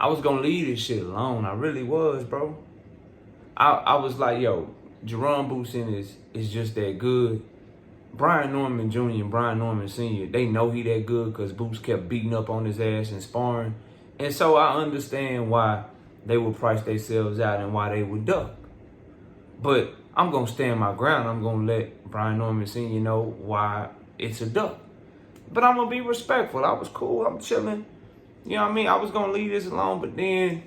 I was gonna leave this shit alone. I really was, bro. I was like, yo, Jaron Boots Ennis is just that good. Brian Norman Jr. and Brian Norman Sr., they know he that good because Boots kept beating up on his ass and sparring. And so I understand why they would price themselves out and why they would duck. But I'm going to stand my ground. I'm going to let Brian Norman Sr. know why it's a duck. But I'm going to be respectful. I was cool. I'm chilling. You know what I mean? I was going to leave this alone, but then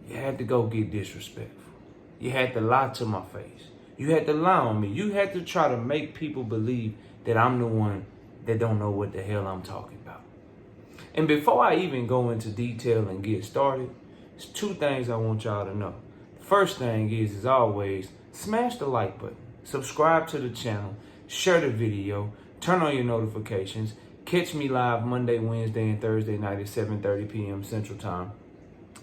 you had to go get disrespectful. You had to lie to my face. You had to lie on me. You had to try to make people believe that I'm the one that don't know what the hell I'm talking about. And before I even go into detail and get started, there's two things I want y'all to know. First thing is, as always, smash the like button, subscribe to the channel, share the video, turn on your notifications, catch me live Monday, Wednesday, and Thursday night at 7:30 p.m. Central Time.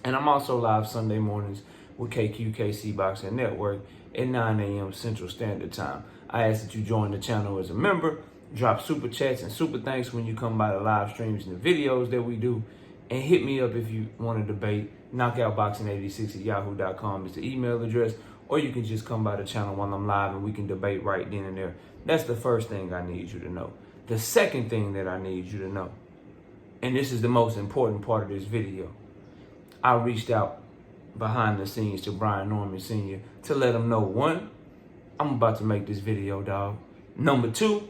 And I'm also live Sunday mornings with KQKC Boxing Network at 9 a.m. Central Standard Time. I ask that you join the channel as a member, drop super chats and super thanks when you come by the live streams and the videos that we do, and hit me up if you want to debate. Knockoutboxing86@yahoo.com is the email address, or you can just come by the channel while I'm live and we can debate right then and there. That's the first thing I need you to know. The second thing that I need you to know, and this is the most important part of this video, I reached out behind the scenes to Brian Norman Sr. to let him know, one, I'm about to make this video, dog. Number two,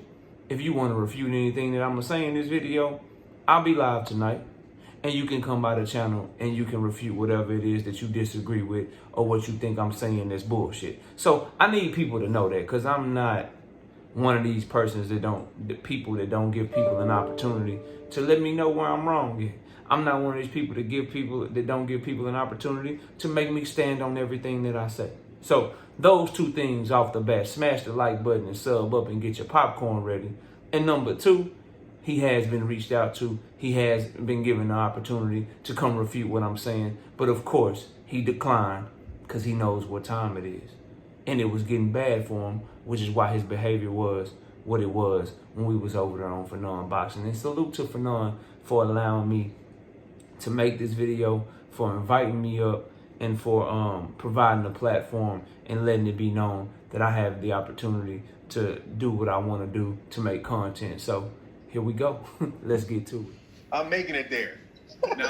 if you want to refute anything that I'm going to say in this video, I'll be live tonight. And you can come by the channel and you can refute whatever it is that you disagree with or what you think I'm saying that's bullshit. So I need people to know that, because I'm not one of these persons that don't give people an opportunity to let me know where I'm wrong at. I'm not one of these people that don't give people an opportunity to make me stand on everything that I say. So those two things off the bat: smash the like button and sub up and get your popcorn ready. And number two, he has been reached out to. He has been given the opportunity to come refute what I'm saying. But of course, he declined because he knows what time it is. And it was getting bad for him, which is why his behavior was what it was when we was over there on Fanon Boxing. And salute to Fanon for allowing me to make this video, for inviting me up, and for providing a platform and letting it be known that I have the opportunity to do what I want to do, to make content. So here we go. Let's get to it. I'm making it there. Now,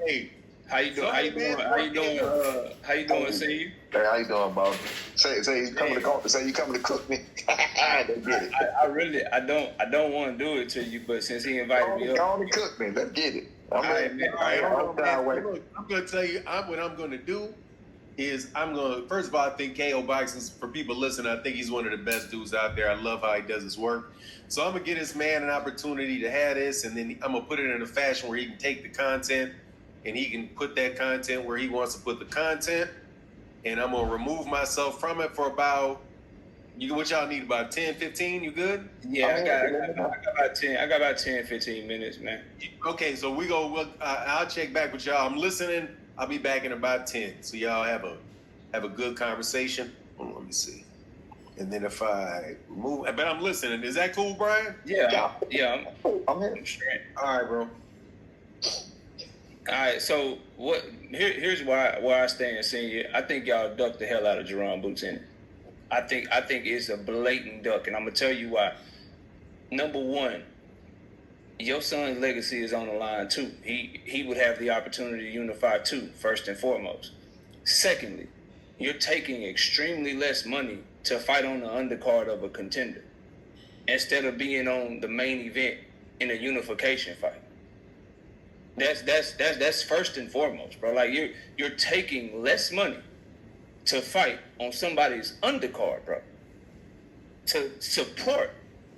hey, how you doing? How you doing? How you doing? How you doing, Steve? Hey, how you doing, boss? Say you coming to cook? Say you coming to cook me? I don't want to do it to you, but since he invited me up, go on and cook me. Let's get it. I'm going to tell you what I'm going to do is first of all, I think KO Boxing, for people listening, I think he's one of the best dudes out there. I love how he does his work. So I'm going to get this man an opportunity to have this, and then I'm going to put it in a fashion where he can take the content and he can put that content where he wants to put the content. And I'm going to remove myself from it for about, what y'all need, about 10, 15? You good? Yeah, I got about 10. I got about 10, 15 minutes, man. Okay, so I'll check back with y'all. I'm listening. I'll be back in about 10. So y'all have a good conversation. Let me see. And then if I move, but I'm listening. Is that cool, Brian? Yeah. I'm here. I'm straight. All right, bro. All right, so here's why I stand senior. I think y'all ducked the hell out of Jaron Boots Ennis. I think it's a blatant duck, and I'm gonna tell you why. Number one, your son's legacy is on the line too. He would have the opportunity to unify too, first and foremost. Secondly, you're taking extremely less money to fight on the undercard of a contender instead of being on the main event in a unification fight. That's first and foremost, bro. Like you're taking less money to fight on somebody's undercard, bro, to support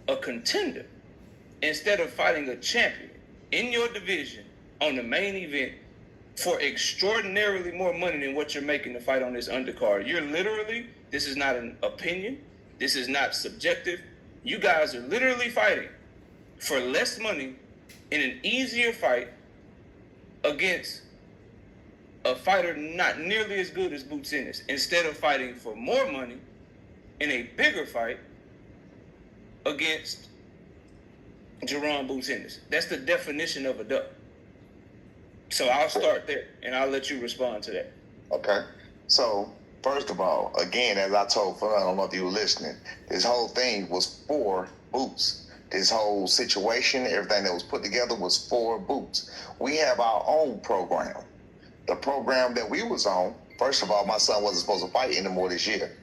a contender instead of fighting a champion in your division on the main event for extraordinarily more money than what you're making to fight on this undercard. You're literally, this is not an opinion, this is not subjective. You guys are literally fighting for less money in an easier fight against a fighter not nearly as good as Boots Ennis, instead of fighting for more money in a bigger fight against Jaron Boots Ennis. That's the definition of a duck. So I'll start there, and I'll let you respond to that. Okay. So, first of all, again, as I told Fun, I don't know if you were listening, this whole thing was for Boots. This whole situation, everything that was put together was for Boots. We have our own program. The program that we was on, first of all, my son wasn't supposed to fight anymore this year.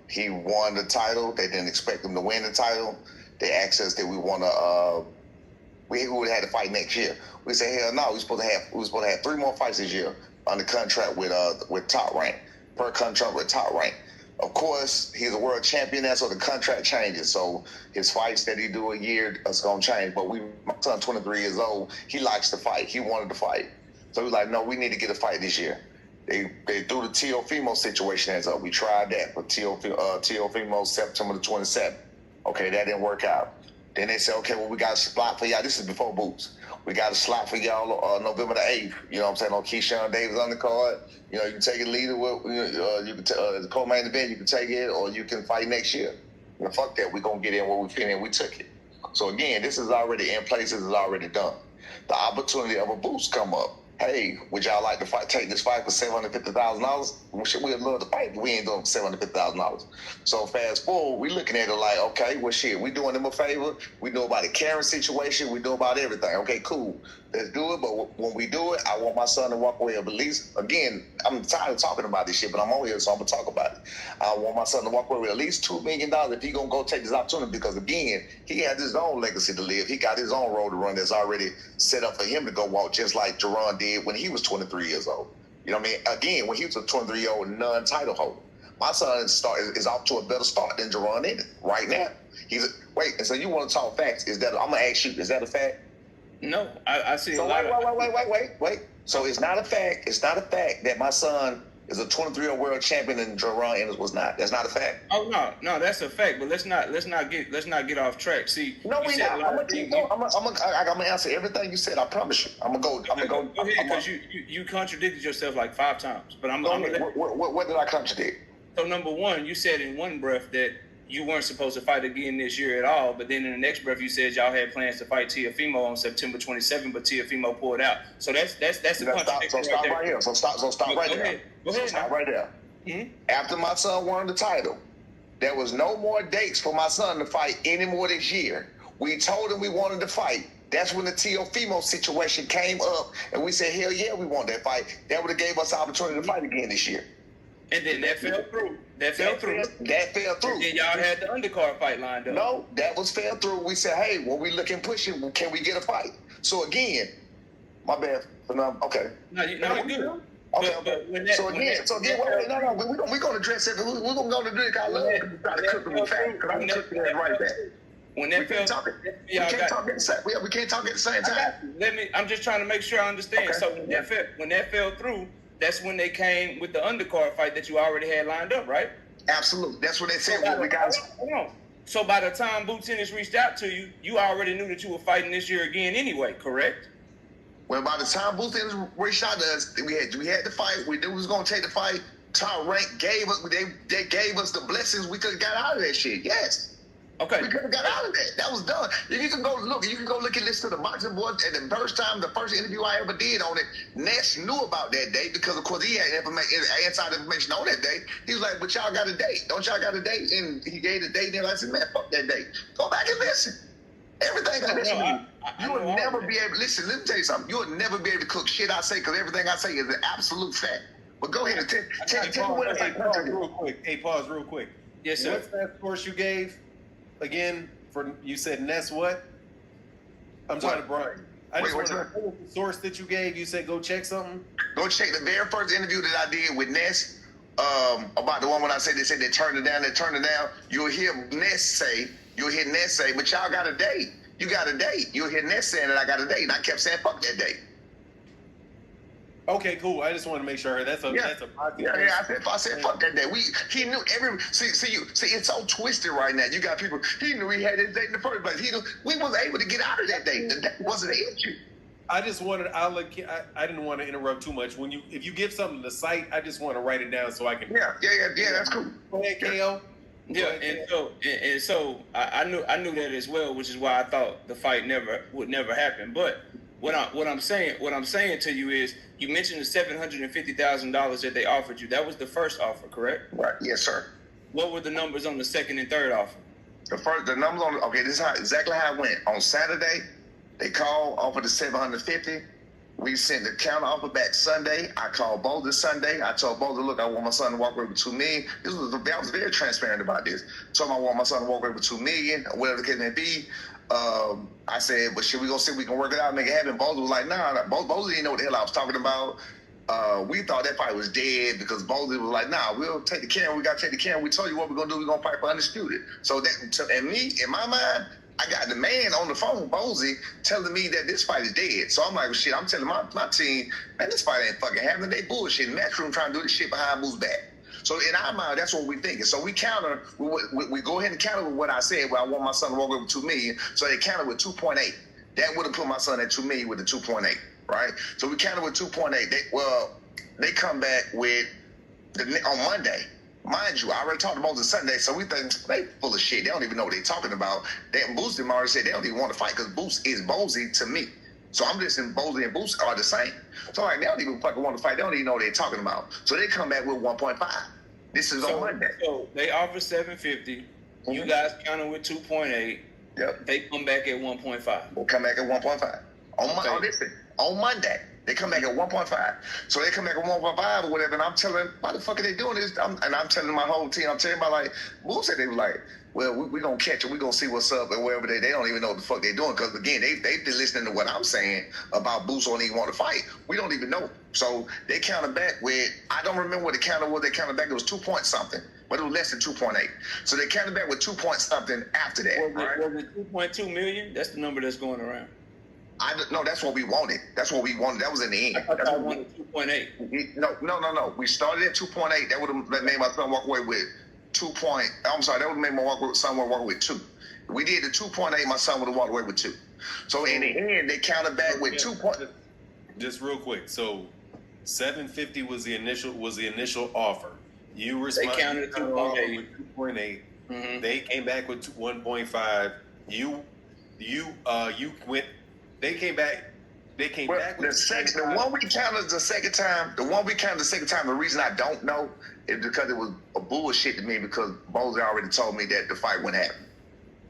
He won the title. They didn't expect him to win the title. They asked us that we want to, we would have had to fight next year. We said, hell no, we were supposed to have 3 more fights this year under contract with Top Rank, per contract with Top Rank. Of course, he's a world champion now, so the contract changes. So his fights that he do a year is going to change. But my son, 23 years old, he likes to fight. He wanted to fight. So he was like, no, we need to get a fight this year. They threw the Teofimo situation as up. We tried that for Teofimo September the 27th. Okay, that didn't work out. Then they said, okay, well, we got a slot for y'all. This is before Boots. We got a slot for y'all November the 8th. You know what I'm saying? On Keyshawn Davis undercard. You know, you can take it leader with, you can the co-main event, you can take it, or you can fight next year. You know, fuck that. We're going to get in where we fit in. We took it. So, again, this is already in place. This is already done. The opportunity of a Boost come up. Hey, would y'all like to take this fight for $750,000? We'd love to fight, but we ain't doing $750,000. So fast forward, we looking at it like, okay, well shit, we doing them a favor. We know about the Karen situation. We know about everything. Okay, cool. Let's do it. But when we do it, I want my son to walk away of at least, again, I'm tired of talking about this shit, but I'm on here, so I'm going to talk about it. I want my son to walk away with at least $2 million if he going to go take this opportunity, because, again, he has his own legacy to live. He got his own road to run that's already set up for him to go walk, just like Jaron did when he was 23 years old. You know what I mean? Again, when he was a 23-year-old non-title holder. My son is off to a better start than Jaron Ennis right now. Wait, and so you want to talk facts? I'm going to ask you, is that a fact? No, I see so a lot wait. So it's not a fact. It's not a fact that my son is a 23-year-old world champion and Jaron Ennis was not. That's not a fact. Oh no, that's a fact. But let's not get off track. See, no, we not. I'm gonna answer everything you said. I promise you. I'm gonna go. Go ahead, because you contradicted yourself like 5 times. But what did I contradict? So number one, you said in one breath that you weren't supposed to fight again this year at all, but then in the next breath you said y'all had plans to fight Teofimo on September 27th, but Teofimo pulled out. So that's the contradiction. So stop right here. So stop right there. Go ahead. Stop right there. Mm-hmm. After my son won the title, there was no more dates for my son to fight anymore this year. We told him we wanted to fight. That's when the Teofimo situation came up, and we said, hell yeah, we want that fight. That would have gave us the opportunity to fight again this year. And then that fell through. That fell through. And then y'all had the undercard fight lined up. No, that was fell through. We said, hey, when we looking pushing, can we get a fight? So again, my bad. Okay. No, you're good. Okay. We're gonna address it. We're gonna go to drink our love because we try to cook them with fat. Because I'm cooking that right there. When that we can't talk at the same time. I'm just trying to make sure I understand. Okay. So when that fell through, that's when they came with the undercard fight that you already had lined up, right? Absolutely. That's what they said. So by the time Boots Ennis reached out to you, you already knew that you were fighting this year again anyway, correct? Well, by the time Boots Ennis reached out to us, we had the fight. We knew we was going to take the fight. Top Rank gave us, they gave us the blessings. We could have got out of that shit. Yes. Okay. We could have got out of that. That was done. If you can go look and listen to the Boxing Boy. And the first interview I ever did on it, Ness knew about that date because, of course, he had inside information on that day. He was like, but y'all got a date. Don't y'all got a date? And he gave the date, and I said, man, fuck that date. Go back and listen. Everything I listen to you will never be able, listen, let me tell you something. You will never be able to cook shit I say because everything I say is an absolute fact. But go ahead and tell me what it's like. Real quick. Hey, pause real quick. Yes, sir. What's that source you gave? Again, you said Ness what? I'm talking to Brian. What was the source that you gave? You said go check something? Go check the very first interview that I did with Ness about the one when I said they said they turned it down. You'll hear Ness say, but y'all got a date. You got a date. You'll hear Ness saying that I got a date. And I kept saying, fuck that date. Okay, cool. I just want to make sure that's a podcast. I said fuck that day. He knew every see it's so twisted right now. You got people. He knew he had his date in the first place. We was able to get out of that date. That wasn't an issue. I just wanted. I didn't want to interrupt too much. If you give something to cite, I just want to write it down so I can. Yeah. That's cool. Go ahead, KO. Yeah, and so I knew that as well, which is why I thought the fight would never happen. But What I'm saying to you is, you mentioned the $750,000 that they offered you. That was the first offer, correct? Right. Yes, sir. What were the numbers on the second and third offer? The numbers on. Okay, this is exactly how it went. On Saturday, they called, offered the 750. We sent the counter offer back Sunday. I called Boulder Sunday. I told Boulder, look, I want my son to walk away with $2 million. I was very transparent about this. Told him I want my son to walk away with $2 million, or whatever the case may be. I said, but should we go see if we can work it out and make it happen? Boulder was like, nah. Boulder didn't know what the hell I was talking about. We thought that fight was dead because Boulder was like, nah, we'll take the camera. We got to take the camera. We told you what we're going to do. We're going to fight for undisputed. So that, and me, in my mind, I got the man on the phone, Bozy, telling me that this fight is dead. So I'm like, well, shit, I'm telling my team, man, this fight ain't fucking happening. They bullshit. Matchroom trying to do this shit behind Boo's back. So in our mind, that's what we're thinking. So we counter, we go ahead and counter with what I said, where I want my son to walk over $2 million. So they counter with 2.8. That would have put my son at $2 million with the 2.8, right? So we counter with 2.8. They come back with on Monday. Mind you, I already talked to Moses Sunday, so we think they full of shit. They don't even know what they're talking about. That Boost them already said they don't even want to fight because Boost is Bozy to me. So I'm just in Bozy and Boost are the same. So like they don't even fucking want to fight. They don't even know what they're talking about. So they come back with 1.5. This is on Monday. So they offer 750. Mm-hmm. You guys counter with 2.8. Yep. They come back at 1.5. We'll come back at 1.5 on Monday. They come back at 1.5. So they come back at 1.5 or whatever, and I'm telling, why the fuck are they doing this? I'm telling my whole team, I'm telling my like, Boo said they were like, well, we're going to catch it. We're going to see what's up and wherever they don't even know what the fuck they're doing. Because, again, they've been listening to what I'm saying about Boots don't even want to fight. We don't even know. So they counted back with, I don't remember what the counter was. They counted back, it was 2 point something, but it was less than 2.8. So they counted back with 2 point something after that. Was it 2.2 million? That's the number that's going around. No, that's what we wanted. That's what we wanted. That was in the end. I thought I wanted 2.8. No. We started at 2.8. That would have made my son walk away with 2 point. I'm sorry. That would have made my son walk away with 2. We did the 2.8. My son would have walked away with 2. So in the end, they counted back with 2 point. Just real quick. So 750 was the initial offer. You responded. They counted 2.8. With 2.8. Mm-hmm. They came back with 1.5. You went. They came back. Back with the one we counted the second time. The reason I don't know is because it was a bullshit to me because Bozy already told me that the fight wouldn't happen.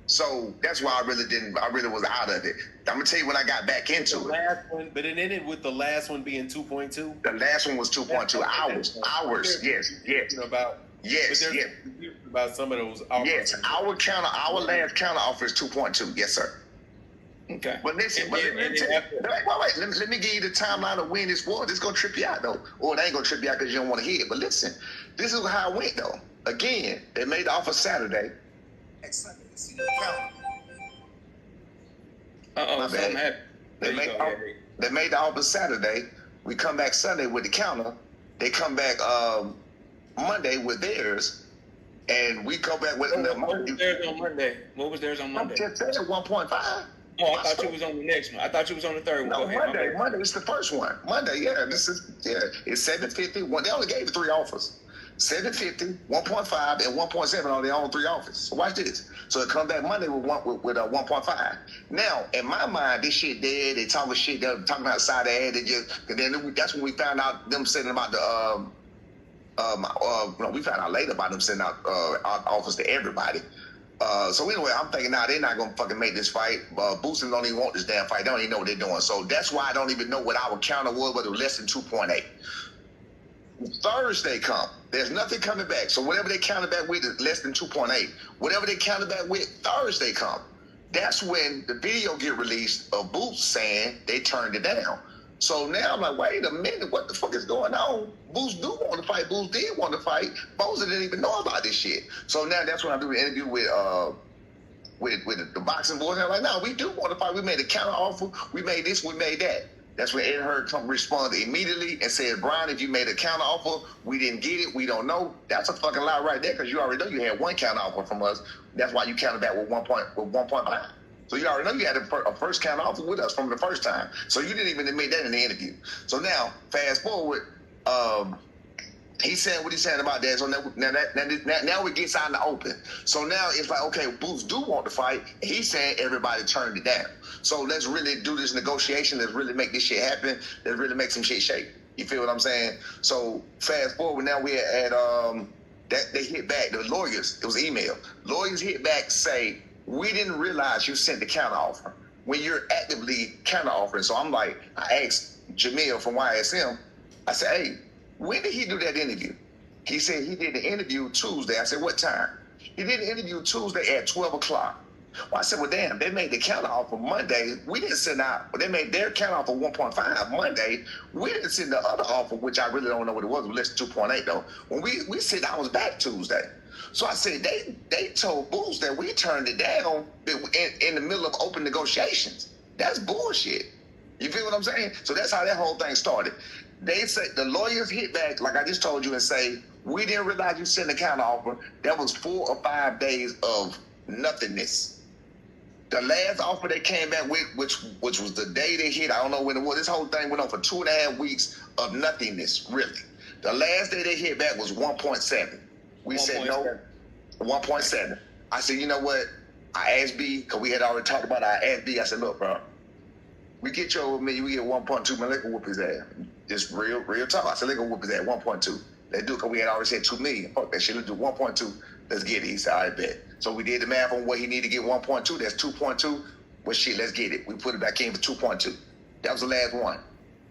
So that's why I really was out of it. I'm gonna tell you when I got back into it. Last one, but it ended with the last one being 2.2. The last one was 2.2 hours. Yes. About some of those offers. Yes, our last counter offer is 2.2. Yes, sir. Okay. But listen, let me give you the timeline of when this was. It's going to trip you out, though. Or it ain't going to trip you out because you don't want to hear it. But listen, this is how it went, though. Again, they made the offer Saturday. Next Sunday, see the calendar. Something happened. They made the offer Saturday. We come back Sunday with the counter. They come back Monday with theirs. And we go back with What was theirs on Monday? I'm just saying 1.5. Oh, I thought you was on the next one. I thought you was on the third one. No, Monday is the first one. Monday, it's 750. They only gave 3 offers. 750, 1.5, and 1.7 are the only 3 offers. So watch this. So it come back Monday with 1.5. Now, in my mind, this shit dead. They talking shit. They're talking outside their head. That's when we found out them saying about the we found out later about them sending out offers to everybody. So anyway, I'm thinking now they're not gonna fucking make this fight. Boosting don't even want this damn fight. They don't even know what they're doing. So that's why I don't even know what our counter was, but it was less than 2.8. Thursday come. There's nothing coming back. So whatever they counted back with is less than 2.8. Whatever they counted back with, Thursday come. That's when the video get released of Boost saying they turned it down. So now I'm like, wait a minute, what the fuck is going on? Boost do want to fight. Boost did want to fight. Boza didn't even know about this shit. So now that's when I do the interview with the boxing boys. I'm like, no, we do want to fight. We made a counter offer. We made this. We made that. That's when Ed Hurd responded immediately and said, Brian, if you made a counter offer, we didn't get it. We don't know. That's a fucking lie right there because you already know you had 1 counter offer from us. That's why you counted back with 1.5. So you already know you had a first counter offer with us from the first time. So you didn't even admit that in the interview. So now, fast forward, He's saying what he's saying about that. So now it gets out in the open. So now it's like, okay, Boots do want to fight. He's saying everybody turned it down. So let's really do this negotiation. Let's really make this shit happen. Let's really make some shit shake. You feel what I'm saying? So fast forward, now we're at that they hit back. The lawyers, it was email. Lawyers hit back, say, we didn't realize you sent the counter offer when you're actively counter offering. So I'm like, I asked Jamil from YSM, I said, hey, when did he do that interview? He said he did the interview Tuesday. I said, what time? He did the interview Tuesday at 12 o'clock. Well, I said, well, damn, they made the counter offer Monday. We didn't send out, but they made their counter offer 1.5 Monday. We didn't send the other offer, which I really don't know what it was. It was less than 2.8 though. When we said I was back Tuesday. So I said, they told Boots that we turned it down in the middle of open negotiations. That's bullshit. You feel what I'm saying? So that's how that whole thing started. They say the lawyers hit back, like I just told you, and say, we didn't realize you sent a counter offer. That was 4 or 5 days of nothingness. The last offer they came back with, which was the day they hit, I don't know when it was. This whole thing went on for 2.5 weeks of nothingness, really. The last day they hit back was 1.7. We said no, 1.7. I said, you know what? I asked B, because we had already talked about it. I asked B, I said, look, bro, we get you over me, we get 1.2, man, they can whoop his ass. Just real talk. I said, they can whoop his ass, 1.2. Let's do it, because we had already said 2 million. Fuck that shit, let's do 1.2. Let's get it. He said, I bet. So we did the math on what he needed to get 1.2. That's 2.2. Well, shit, let's get it. We put it back in for 2.2. That was the last one,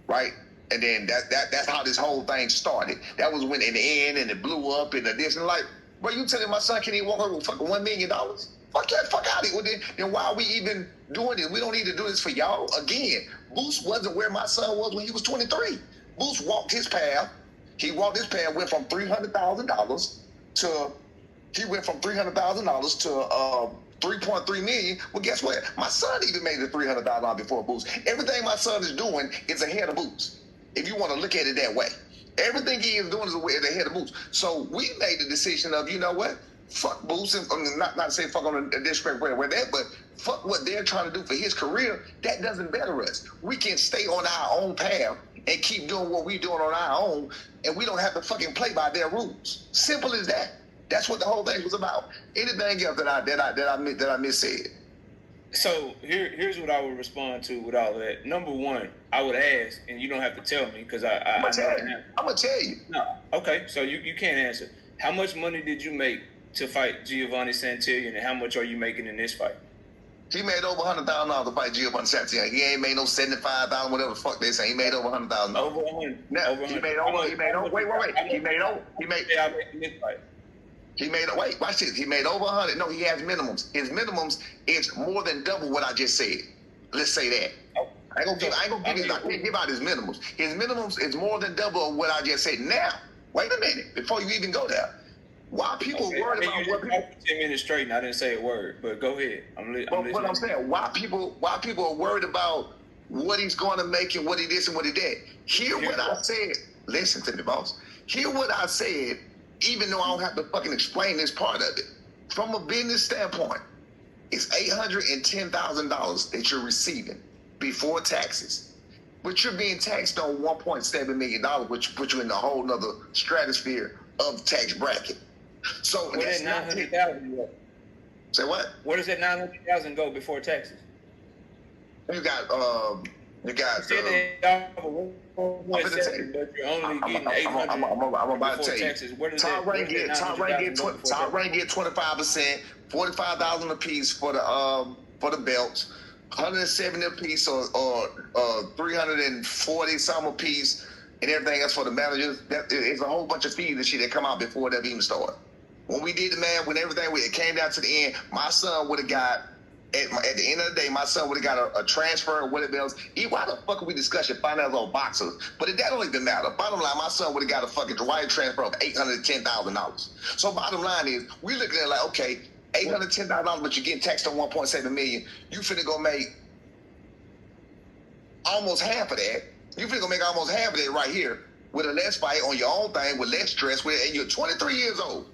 right? And then that's how this whole thing started. That was when in the end, and it blew up, and this, and like, bro, you telling my son can he walk over with fucking $1 million? Fuck that, fuck out of here. Well, then why are we even doing this? We don't need to do this for y'all. Again, Boost wasn't where my son was when he was 23. Boost walked his path. He walked his path, went from $300,000 to $3.3 million. Well, guess what? My son even made the $300,000 before Boost. Everything my son is doing is ahead of Boost, if you want to look at it that way. Everything he is doing is ahead of Boost. So we made the decision of, you know what? Fuck Boost. I mean, not to say fuck on a disrespect where that, but fuck what they're trying to do for his career. That doesn't better us. We can stay on our own path and keep doing what we're doing on our own, and we don't have to fucking play by their rules. Simple as that. That's what the whole thing was about. Anything else that I missaid. So here's what I would respond to with all of that. Number one, I would ask, and you don't have to tell me because I'm gonna tell you. No, okay. So you can't answer. How much money did you make to fight Giovanni Santillan, and how much are you making in this fight? He made over $100,000 to fight Giovanni Santillan. He ain't made no $75,000, whatever the fuck they say. He made over $100,000. Over 100. Now, over 100. He made over. Wait. Watch this. He made over 100. No, he has minimums. His minimums is more than double what I just said. Let's say that. I can't give out his minimums. His minimums is more than double what I just said. Now, wait a minute before you even go there. Why people worried about what people? 10 minutes straight, and I didn't say a word. But go ahead. But I'm saying why people are worried about what he's going to make and what he this and what he did. Hear what I said. Listen to me, boss. Hear what I said. Even though I don't have to fucking explain this part of it. From a business standpoint, it's $810,000 that you're receiving before taxes. But you're being taxed on $1.7 million, which puts you in a whole nother stratosphere of tax bracket. So where does $900,000 go? Say what? Where does that $900,000 go before taxes? You got I'm about to tell you. Top rank get 25%, $45,000 a piece for the belts, $170 a piece or 340 some a piece, and everything else for the managers. It's a whole bunch of fees and shit that come out before that even started. When we did when everything it came down to the end, my son would have got. At the end of the day, my son would have got a transfer or whatever else. Why the fuck are we discussing finance on boxers? But that don't even matter. Bottom line, my son would have got a fucking wire transfer of $810,000. So bottom line is, we looking at it like, okay, $810,000, but you're getting taxed on $1.7 million. You finna go make almost half of that. You finna go make almost half of that right here with a less fight on your own thing, with less stress, and you're 23 years old.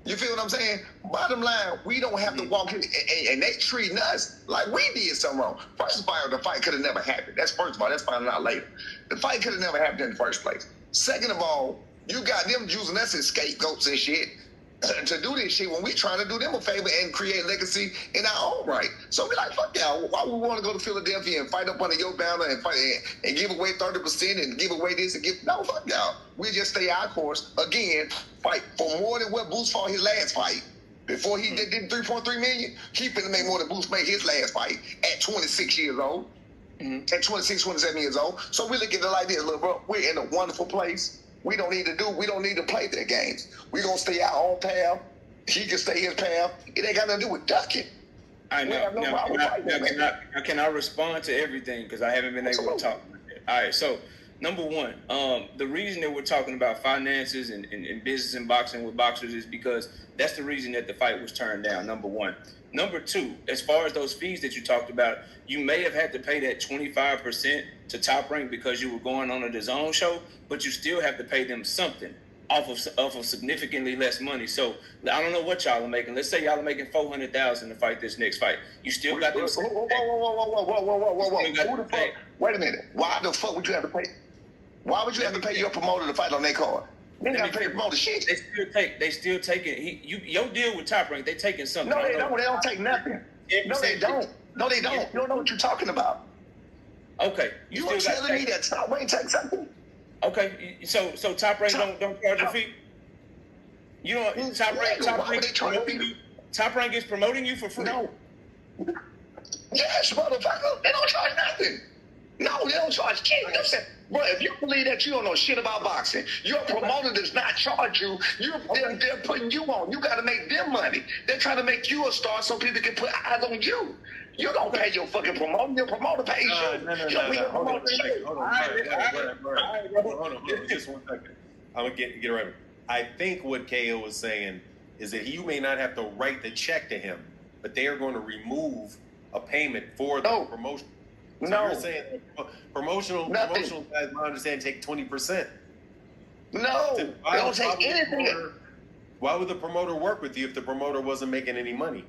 You feel what I'm saying? Bottom line, we don't have to walk in, and they treating us like we did something wrong. First of all, the fight could have never happened. That's first of all. That's finding out later. The fight could have never happened in the first place. Second of all, You got them using us as scapegoats and shit to do this shit when we trying to do them a favor and create legacy in our own right. So we like, fuck y'all. Why we want to go to Philadelphia and fight up under your banner and fight and give away 30% and give away this and give? No, fuck y'all. We just stay our course. Again, fight for more than what Boots fought his last fight. Before he did 3.3 million, he finna make more than Boots made his last fight at 26 years old. At 26, 27 years old. So we look at it like this, little bro. We're in a wonderful place. We don't need to play their games. We're going to stay our own path. He can stay his path. It ain't got nothing to do with ducking. I know. Now, can I respond to everything? Because I haven't been able to talk. All right, so number one, the reason that we're talking about finances and business and boxing with boxers is because that's the reason that the fight was turned down, number one. Number two, as far as those fees that you talked about, you may have had to pay that 25% to Top Rank because you were going on a DAZN show, but you still have to pay them something off of significantly less money. So I don't know what y'all are making. Let's say y'all are making $400,000 to fight this next fight. You still got them. Whoa. Who the fuck? Wait a minute. Why the fuck would you have to pay? Why would you have to pay your promoter to fight on their card? They got to pay the promoter shit. They still taking. Your deal with Top Rank, they taking something. No, they don't. They don't take nothing. No, they don't. No, they don't. You don't know what you're talking about. Okay. You are telling me that Top Rank takes something? Okay. So Top Rank don't charge a fee. You know, Top Rank is promoting you for free. No. Yes, motherfucker. They don't charge nothing. No, they don't charge shit. Bro, if you believe that you don't know shit about boxing, your promoter does not charge you. They're putting you on. You got to make them money. They're trying to make you a star so people can put eyes on you. You don't pay your fucking promoter. Your promoter pays you. No. Hold on. Just 1 second. I'm going to get around it. I think what KO was saying is that you may not have to write the check to him, but they are going to remove a payment for the promotion. So you're saying promotional guys, I understand, take 20%. No, they don't take anything. Why would the promoter work with you if the promoter wasn't making any money?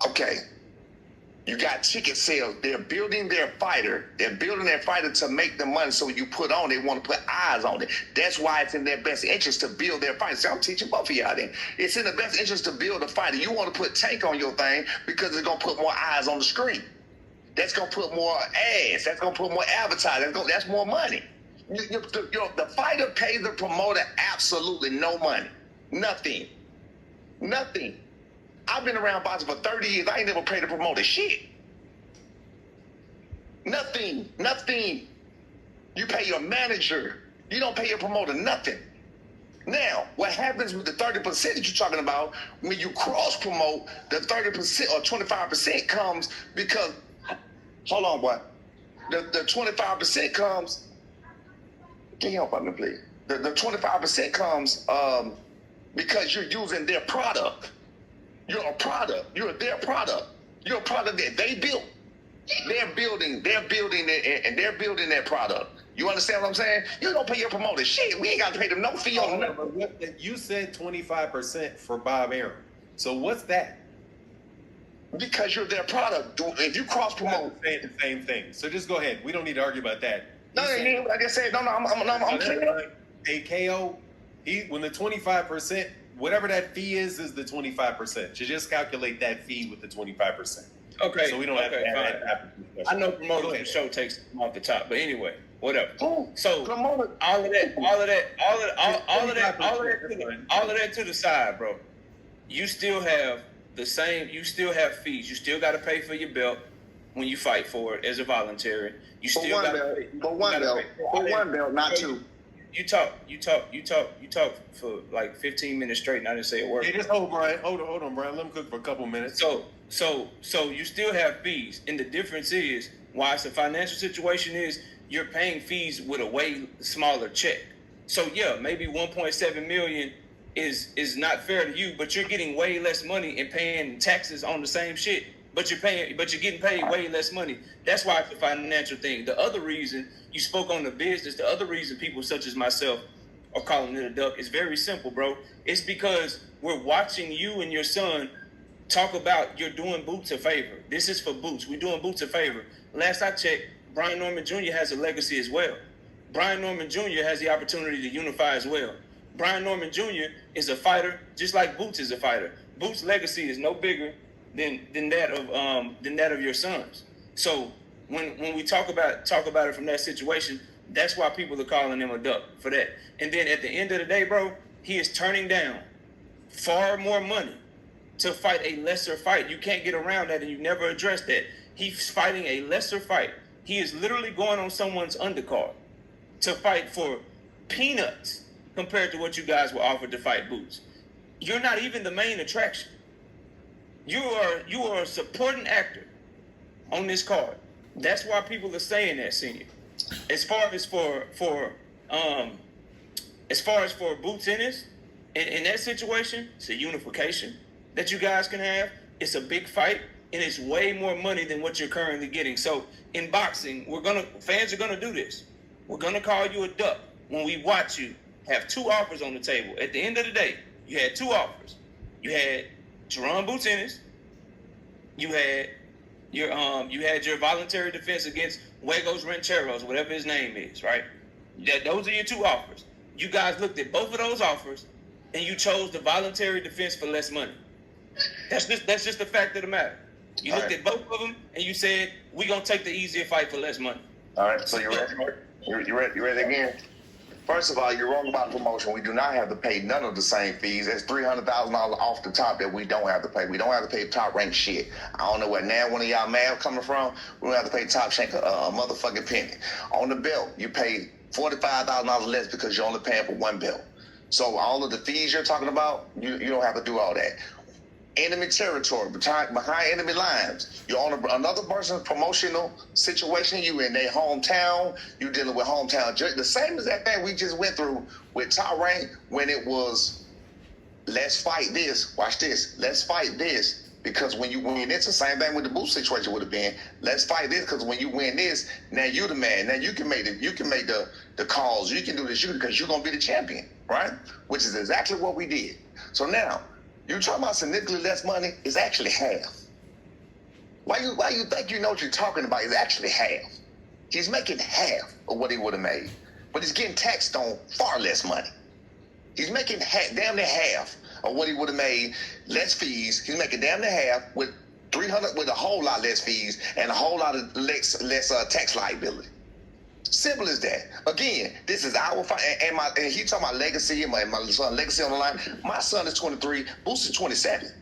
Okay. You got ticket sales. They're building their fighter. They're building their fighter to make the money. So you put on, they want to put eyes on it. That's why it's in their best interest to build their fighter. See, I'm teaching both of y'all then. It's in the best interest to build a fighter. You want to put Tank on your thing because it's going to put more eyes on the screen. That's going to put more ads. That's going to put more advertising. That's more money. The fighter pays the promoter absolutely no money. Nothing. I've been around boxing for 30 years. I ain't never paid the promoter shit. Nothing. You pay your manager. You don't pay your promoter nothing. Now, what happens with the 30% that you're talking about, when you cross-promote, the 30% or 25% comes because... Hold on, boy. The 25% comes... Can you help me, please? The 25% comes because you're using their product. You're a product. You're their product. You're a product that they built. They're building it, and they're building their product. You understand what I'm saying? You don't pay your promoter shit. We ain't got to pay them no fee on nothing. You said 25% for Bob Arum. So what's that? Because you're their product. If you cross promote, the same thing. So just go ahead. We don't need to argue about that. I just said I'm clear. Hey, KO, when the 25%, whatever that fee is the 25%. You just calculate that fee with the 25%. Okay. So we don't have to have that. I know promoting the show takes them off the top, but anyway, whatever. Oh, so promoter. all of that to the side, bro. You still have the same. You still have fees. You still got to pay for your belt when you fight for it as a voluntary. You still got to pay for one belt, not two. You talk for like 15 minutes straight, and I didn't say a word. Hey, just hold on, Brian. Let him cook for a couple minutes. So you still have fees, and the difference is why it's a financial situation is you're paying fees with a way smaller check. So yeah, maybe 1.7 million is not fair to you, but you're getting way less money and paying taxes on the same shit. But you're getting paid way less money. That's why it's a financial thing. The other reason you spoke on the business, the other reason people such as myself are calling it a duck is very simple, bro. It's because we're watching you and your son talk about you're doing Boots a favor. This is for Boots. We're doing Boots a favor. Last I checked, Brian Norman Jr. has a legacy as well. Brian Norman Jr. has the opportunity to unify as well. Brian Norman Jr. is a fighter, just like Boots is a fighter. Boots' legacy is no bigger than that of your sons. So when we talk about it from that situation, that's why people are calling him a duck for that. And then at the end of the day, bro, he is turning down far more money to fight a lesser fight. You can't get around that, and you never address that. He's fighting a lesser fight. He is literally going on someone's undercard to fight for peanuts compared to what you guys were offered to fight Boots. You're not even the main attraction. You are a supporting actor on this card. That's why people are saying that, Senior. As far as for Boots Ennis, in that situation, it's a unification that you guys can have. It's a big fight, and it's way more money than what you're currently getting. So in boxing, fans are gonna do this. We're gonna call you a duck when we watch you have two offers on the table. At the end of the day, you had two offers. You had Jaron Boots Ennis. You had your voluntary defense against Huegos Rancheros, whatever his name is, right? Those are your two offers. You guys looked at both of those offers, and you chose the voluntary defense for less money. That's just the fact of the matter. You looked at both of them, and you said, we're going to take the easier fight for less money. All right, so you ready? You ready again? First of all, you're wrong about promotion. We do not have to pay none of the same fees. That's $300,000 off the top that we don't have to pay. We don't have to pay top rank shit. I don't know where now one of y'all mad coming from. We don't have to pay top rank a motherfucking penny. On the belt, you pay $45,000 less because you're only paying for one belt. So all of the fees you're talking about, you don't have to do all that. Enemy territory, behind enemy lines. You're on another person's promotional situation. You in their hometown. You dealing with hometown judge. The same as that thing we just went through with top rank when it was, let's fight this. Watch this. Let's fight this. Because when you win this, the same thing with the Boost situation would have been. Let's fight this because when you win this, now you the man. Now you can make the calls. You can do this because you're gonna be the champion, right? Which is exactly what we did. So now. You talking about significantly less money? It's actually half. Why you think you know what you're talking about? It's actually half. He's making half of what he would have made, but he's getting taxed on far less money. He's making damn near half of what he would have made, less fees. He's making damn near half with a whole lot less fees and a whole lot of less tax liability. Simple as that. Again, this is our fight, and he talking about legacy and my son legacy on the line. My son is 23, Boost is 27.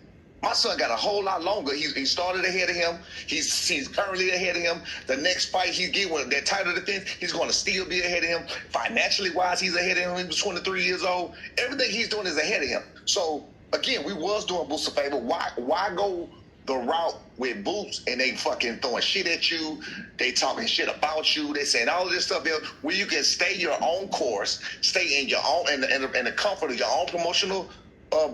My son got a whole lot longer. He started ahead of him. He's currently ahead of him. The next fight he get with that title defense, he's going to still be ahead of him. Financially wise, he's ahead of him. He was 23 years old. Everything he's doing is ahead of him. So again, we was doing Boost a favor. Why go the route with Boots and they fucking throwing shit at you, they talking shit about you, they saying all this stuff where you can stay your own course, stay in your own in the comfort of your own promotional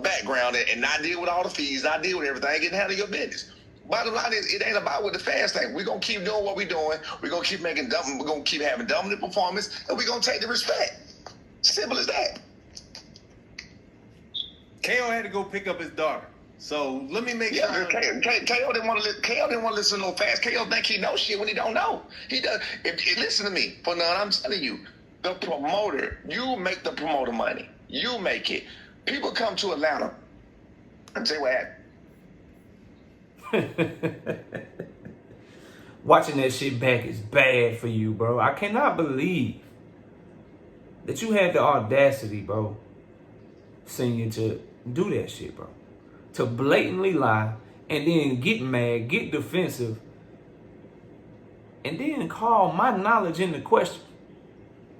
background and not deal with all the fees, not deal with everything, and handle your business. Bottom line is, it ain't about what the fans think. We're gonna keep doing what we're doing. We're gonna keep we're gonna keep having dominant performance, and we're gonna take the respect. Simple as that. KO had to go pick up his daughter. So let me make sure. KO didn't want to listen to no fast. KO think he knows shit when he don't know. He does. Listen to me, for none. I'm telling you, the promoter. You make the promoter money. You make it. People come to Atlanta. Let me tell you what happened. Watching that shit back is bad for you, bro. I cannot believe that you had the audacity, bro, Senior, to do that shit, bro. To blatantly lie and then get mad, get defensive, and then call my knowledge into question.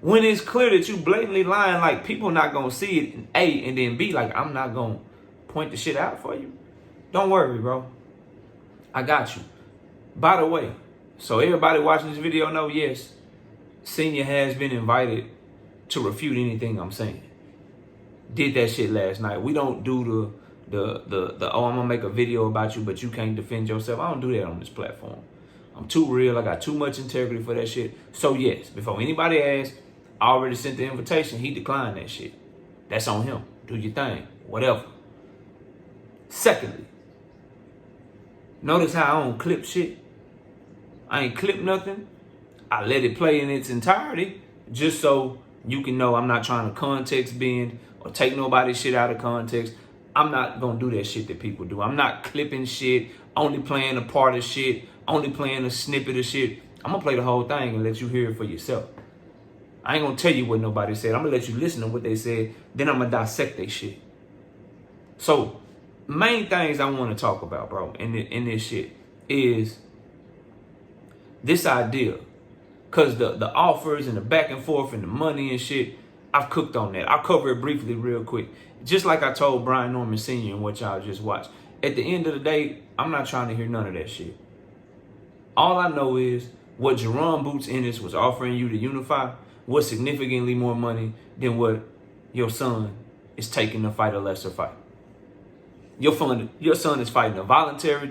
When it's clear that you blatantly lying, like people not gonna see it, A, and then B, like I'm not gonna point the shit out for you. Don't worry, bro. I got you. By the way, so everybody watching this video know, yes, Senior has been invited to refute anything I'm saying. Did that shit last night. We don't do the oh, I'm gonna make a video about you, but you can't defend yourself. I don't do that on this platform. I'm too real. I got too much integrity for that shit. So yes, before anybody asks, I already sent the invitation. He declined that shit. That's on him. Do your thing. Whatever. Secondly, notice how I don't clip shit. I ain't clip nothing. I let it play in its entirety just so You can know I'm not trying to context bend or take nobody's shit out of context. I'm not going to do that shit that people do. I'm not clipping shit, only playing a part of shit, only playing a snippet of shit. I'm going to play the whole thing and let you hear it for yourself. I ain't going to tell you what nobody said. I'm going to let you listen to what they said. Then I'm going to dissect their shit. So, main things I want to talk about, bro, in this shit is this idea. Because the offers and the back and forth and the money and shit, I've cooked on that. I'll cover it briefly real quick. Just like I told Brian Norman Sr. and what y'all just watched. At the end of the day, I'm not trying to hear none of that shit. All I know is what Jaron Boots Ennis was offering you to unify was significantly more money than what your son is taking to fight a lesser fight. Your son is fighting a voluntary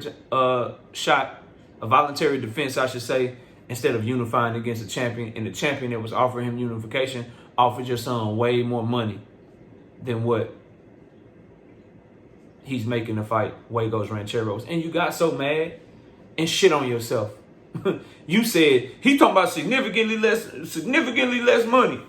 shot, a voluntary defense, I should say, instead of unifying against a champion. And the champion that was offering him unification offered your son way more money than what he's making to fight Fuegos Rancheros. And you got so mad and shit on yourself. You said, he talking about significantly less money.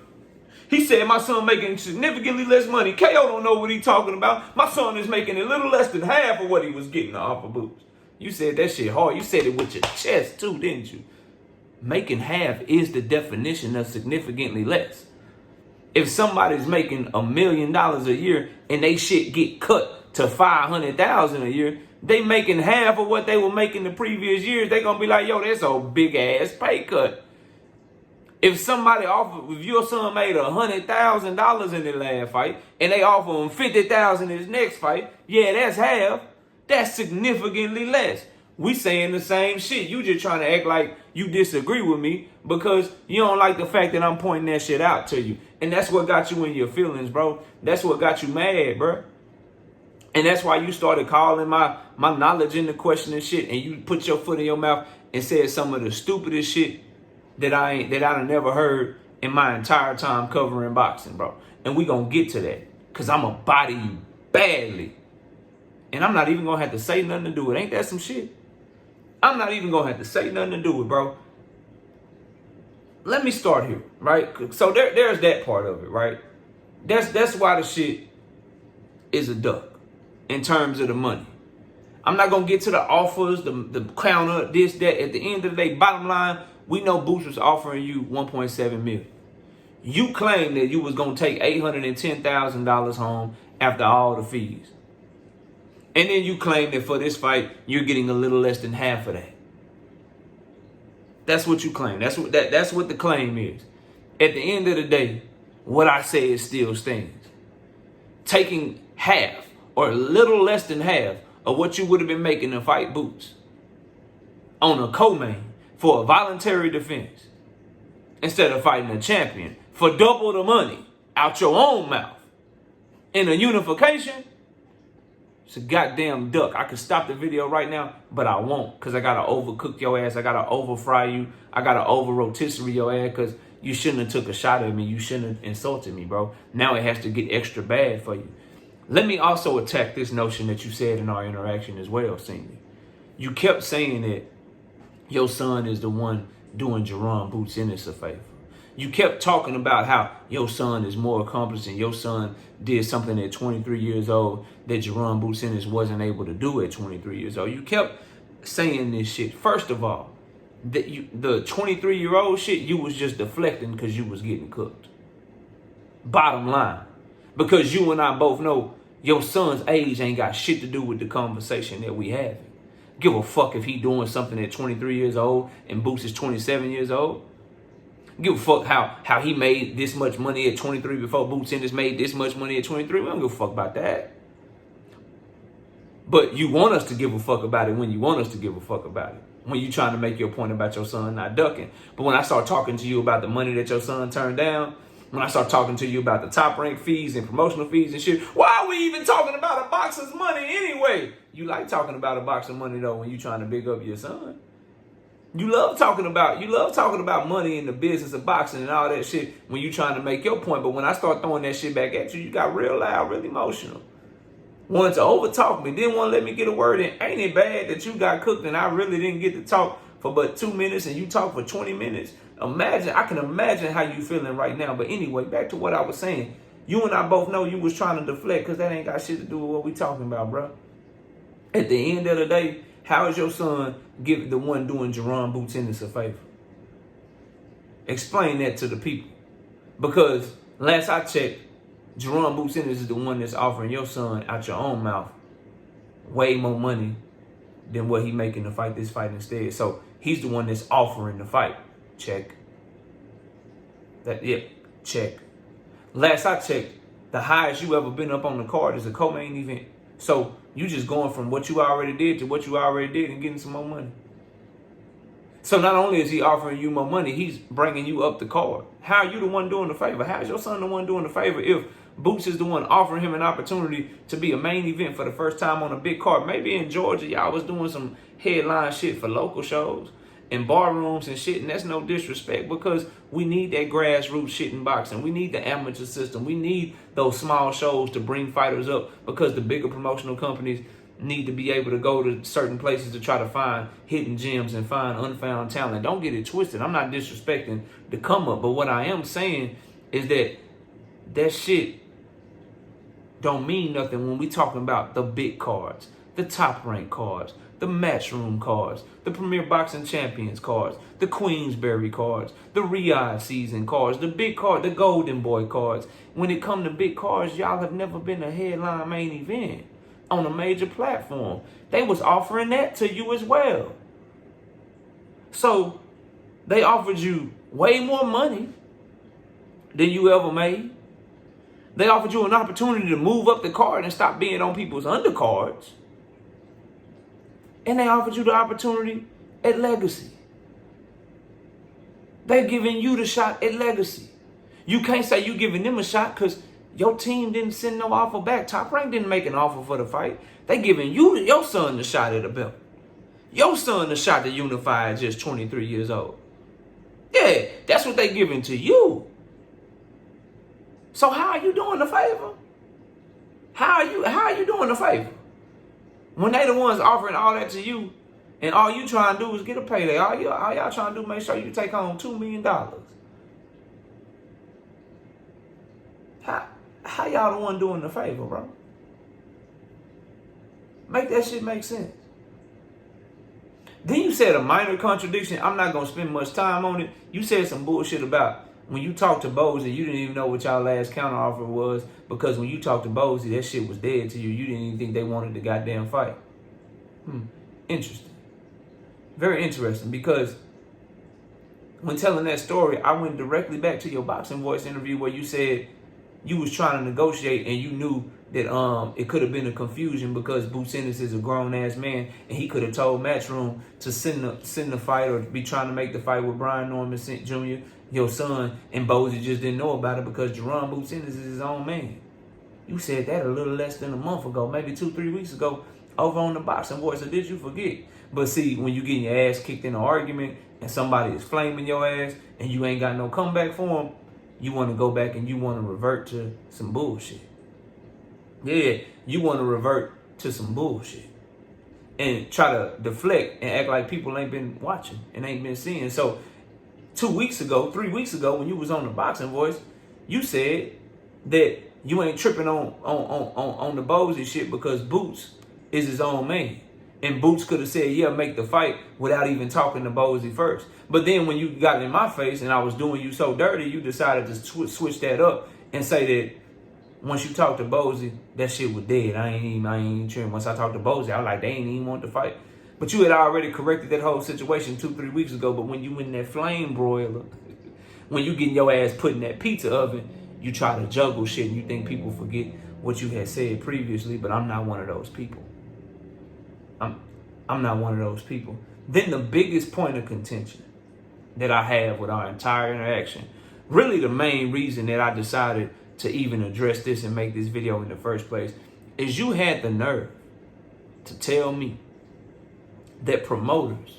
He said, my son making significantly less money. KO don't know what he talking about. My son is making a little less than half of what he was getting off of Boots. You said that shit hard. You said it with your chest too, didn't you? Making half is the definition of significantly less. If somebody's making $1 million a year and they shit get cut to $500,000 a year, they making half of what they were making the previous years. They gonna be like, yo, that's a big ass pay cut. If somebody offered, if your son made $100,000 in the last fight and they offer him $50,000 in his next fight, yeah, that's half. That's significantly less. We saying the same shit. You just trying to act like you disagree with me because you don't like the fact that I'm pointing that shit out to you. And that's what got you in your feelings, bro. That's what got you mad, bro. And that's why you started calling my knowledge into question and shit. And you put your foot in your mouth and said some of the stupidest shit that I done never heard in my entire time covering boxing, bro. And we gonna get to that because I'm gonna body you badly. And I'm not even gonna have to say nothing to do it. Ain't that some shit? I'm not even gonna have to say nothing to do it, bro. Let me start here, right? So there's that part of it, right? That's why the shit is a duck in terms of the money. I'm not gonna get to the offers, the counter, this, that. At the end of the day, bottom line, we know Boots was offering you $1.7 million. You claimed that you was gonna take $810,000 home after all the fees. And then you claim that for this fight, you're getting a little less than half of that. That's what you claim. That's what the claim is. At the end of the day, what I say is still stands. Taking half or a little less than half of what you would have been making to fight Boots on a co-main for a voluntary defense instead of fighting a champion for double the money out your own mouth in a unification. It's a goddamn duck. I could stop the video right now, but I won't because I got to overcook your ass. I got to over-fry you. I got to over-rotisserie your ass because you shouldn't have took a shot at me. You shouldn't have insulted me, bro. Now it has to get extra bad for you. Let me also attack this notion that you said in our interaction as well, Senior. You kept saying that your son is the one doing Jaron Boots Ennis a favor. You kept talking about how your son is more accomplished and your son did something at 23 years old that Jaron Boots Ennis wasn't able to do at 23 years old. You kept saying this shit. First of all, the 23-year-old shit, you was just deflecting because you was getting cooked. Bottom line. Because you and I both know your son's age ain't got shit to do with the conversation that we having. Give a fuck if he doing something at 23 years old and Boots is 27 years old. Give a fuck how he made this much money at 23 before Boots Ennis made this much money at 23. We don't give a fuck about that. But you want us to give a fuck about it when you want us to give a fuck about it. When you trying to make your point about your son not ducking. But when I start talking to you about the money that your son turned down, when I start talking to you about the top rank fees and promotional fees and shit, why are we even talking about a boxer's money anyway? You like talking about a boxer's money though when you trying to big up your son. You love talking about money in the business of boxing and all that shit when you trying to make your point. But when I start throwing that shit back at you, you got real loud, real emotional. Wanted to overtalk me, didn't want to let me get a word in. Ain't it bad that you got cooked and I really didn't get to talk for but 2 minutes and you talk for 20 minutes. I can imagine how you feeling right now. But anyway, back to what I was saying. You and I both know you was trying to deflect because that ain't got shit to do with what we talking about, bro. At the end of the day, how is your son give the one doing Jaron Boots Ennis a favor? Explain that to the people. Because last I checked, Jaron Boots Ennis is the one that's offering your son out your own mouth way more money than what he making to fight this fight instead. So he's the one that's offering the fight. Check. Check. Last I checked, the highest you ever been up on the card is a co-main event. So you just going from what you already did to what you already did and getting some more money. So not only is he offering you more money, he's bringing you up the card. How are you the one doing the favor? How is your son the one doing the favor if Boots is the one offering him an opportunity to be a main event for the first time on a big card? Maybe in Georgia, y'all was doing some headline shit for local shows and bar rooms and shit, and that's no disrespect because we need that grassroots shit in boxing. We need the amateur system. We need those small shows to bring fighters up because the bigger promotional companies need to be able to go to certain places to try to find hidden gems and find unfound talent. Don't get it twisted. I'm not disrespecting the come up, but what I am saying is that shit don't mean nothing when we talking about the big cards, the top ranked cards, the matchroom cards, the Premier Boxing Champions cards, the Queensberry cards, the Riyadh season cards, the big card, the Golden Boy cards. When it come to big cards, y'all have never been a headline main event on a major platform. They was offering that to you as well. So they offered you way more money than you ever made. They offered you an opportunity to move up the card and stop being on people's undercards. And they offered you the opportunity at Legacy. They're giving you the shot at Legacy. You can't say you giving them a shot because your team didn't send no offer back. Top Rank didn't make an offer for the fight. They giving you, your son, the shot at the belt. Your son the shot to unify at just 23 years old. Yeah, that's what they giving to you. So how are you doing the favor? How are you doing the favor? When they the ones offering all that to you, and all you trying to do is get a payday. All y'all trying to do, make sure you take home $2 million. How y'all the one doing the favor, bro? Make that shit make sense. Then you said a minor contradiction. I'm not going to spend much time on it. You said some bullshit about when you talked to Bozy, you didn't even know what y'all last counteroffer was because when you talked to Bozy, that shit was dead to you. You didn't even think they wanted the goddamn fight. Interesting. Very interesting because when telling that story, I went directly back to your Boxing Voice interview where you said you was trying to negotiate and you knew that it could have been a confusion because Boots Ennis is a grown-ass man and he could have told Matchroom to send the fight or be trying to make the fight with Brian Norman Jr., your son, and Bozy just didn't know about it because Jaron Boots Ennis is his own man. You said that a little less than a month ago, maybe 2-3 weeks ago, over on the Boxing Voice, or did you forget? But see, when you getting your ass kicked in an argument and somebody is flaming your ass and you ain't got no comeback for them, you want to go back and you want to revert to some bullshit. Yeah, you want to revert to some bullshit and try to deflect and act like people ain't been watching and ain't been seeing. So 3 weeks ago, when you was on the Boxing Voice, you said that you ain't tripping on the Bozy shit because Boots is his own man. And Boots could have said, yeah, make the fight without even talking to Bozy first. But then when you got in my face and I was doing you so dirty, you decided to switch that up and say that once you talked to Bozy, that shit was dead. I ain't even tripping. Once I talked to Bozy, I was like, they ain't even want to fight. But you had already corrected that whole situation 2-3 weeks ago. But when you in that flame broiler, when you getting your ass put in that pizza oven, you try to juggle shit and you think people forget what you had said previously. But I'm not one of those people. I'm not one of those people. Then the biggest point of contention that I have with our entire interaction, really the main reason that I decided to even address this and make this video in the first place, is you had the nerve to tell me that promoters